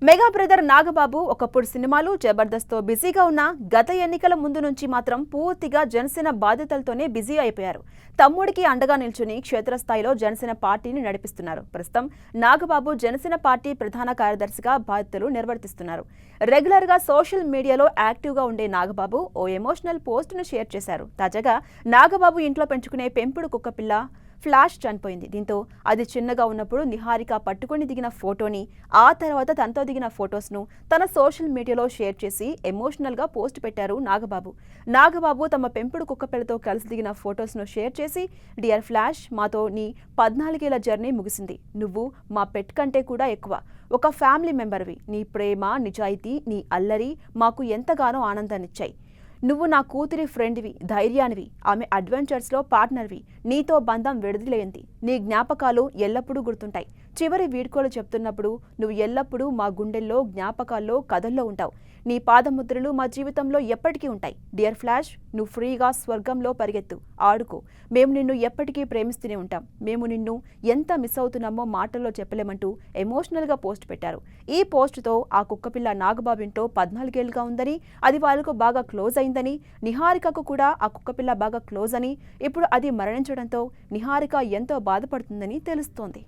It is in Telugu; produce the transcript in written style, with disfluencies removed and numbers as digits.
మెగా బ్రదర్ నాగబాబు ఒకప్పుడు సినిమాలు జబర్దస్త్తో బిజీగా ఉన్న గత ఎన్నికల ముందు నుంచి మాత్రం పూర్తిగా జనసేన బాధ్యతలతోనే బిజీ అయిపోయారు. తమ్ముడికి అండగా నిల్చుని క్షేత్రస్థాయిలో జనసేన పార్టీని నడిపిస్తున్నారు. ప్రస్తుతం నాగబాబు జనసేన పార్టీ ప్రధాన కార్యదర్శిగా బాధ్యతలు నిర్వర్తిస్తున్నారు. రెగ్యులర్ గా సోషల్ మీడియాలో యాక్టివ్ గా ఉండే నాగబాబు ఓ ఎమోషనల్ పోస్టును షేర్ చేశారు. తాజాగా నాగబాబు ఇంట్లో పెంచుకునే పెంపుడు కుక్కపిల్ల ఫ్లాష్ చనిపోయింది. దీంతో అది చిన్నగా ఉన్నప్పుడు నిహారిక పట్టుకుని దిగిన ఫోటోని, ఆ తర్వాత తనతో దిగిన ఫొటోస్ను తన సోషల్ మీడియాలో షేర్ చేసి ఎమోషనల్ గా పోస్ట్ పెట్టారు నాగబాబు. నాగబాబు తమ పెంపుడు కుక్కపిల్లతో కలిసి దిగిన ఫొటోస్ను షేర్ చేసి, డియర్ ఫ్లాష్, మాతో నీ 14 ఏళ్ల జర్నీ ముగిసింది. నువ్వు మా పెట్ కంటే కూడా ఎక్కువ. ఒక ఫ్యామిలీ మెంబర్వి. నీ ప్రేమ, నిజాయితీ, నీ అల్లరి మాకు ఎంతగానో ఆనందాన్నిచ్చాయి. నువ్వు నా కూతురి ఫ్రెండ్వి, ధైర్యానివి, ఆమె అడ్వెంచర్స్లో పార్ట్నర్వి. నీతో బంధం విడదలేంది. నీ జ్ఞాపకాలు ఎల్లప్పుడూ గుర్తుంటాయి. చివరి వీడ్కోలు చెప్తున్నప్పుడు నువ్వు ఎల్లప్పుడూ మా గుండెల్లో, జ్ఞాపకాల్లో, కథల్లో ఉంటావు. నీ పాదముద్రలు మా జీవితంలో ఎప్పటికీ ఉంటాయి. డియర్ ఫ్లాష్, నువ్వు ఫ్రీగా స్వర్గంలో పరిగెత్తు, ఆడుకో. మేము నిన్ను ఎప్పటికీ ప్రేమిస్తూనే ఉంటాం. మేము నిన్ను ఎంత మిస్ అవుతున్నామో మాటల్లో చెప్పలేమంటూ ఎమోషనల్గా పోస్ట్ పెట్టారు. ఈ పోస్టుతో ఆ కుక్కపిల్ల నాగబాబు ఇంట్లో 14 ఏళ్లుగా ఉందని, అది వాళ్ళకు బాగా క్లోజ్ అయిందని, నిహారికకు కూడా ఆ కుక్కపిల్ల బాగా క్లోజ్ అని, ఇప్పుడు అది మరణించడంతో నిహారిక ఎంతో బాధపడుతుందని తెలుస్తోంది.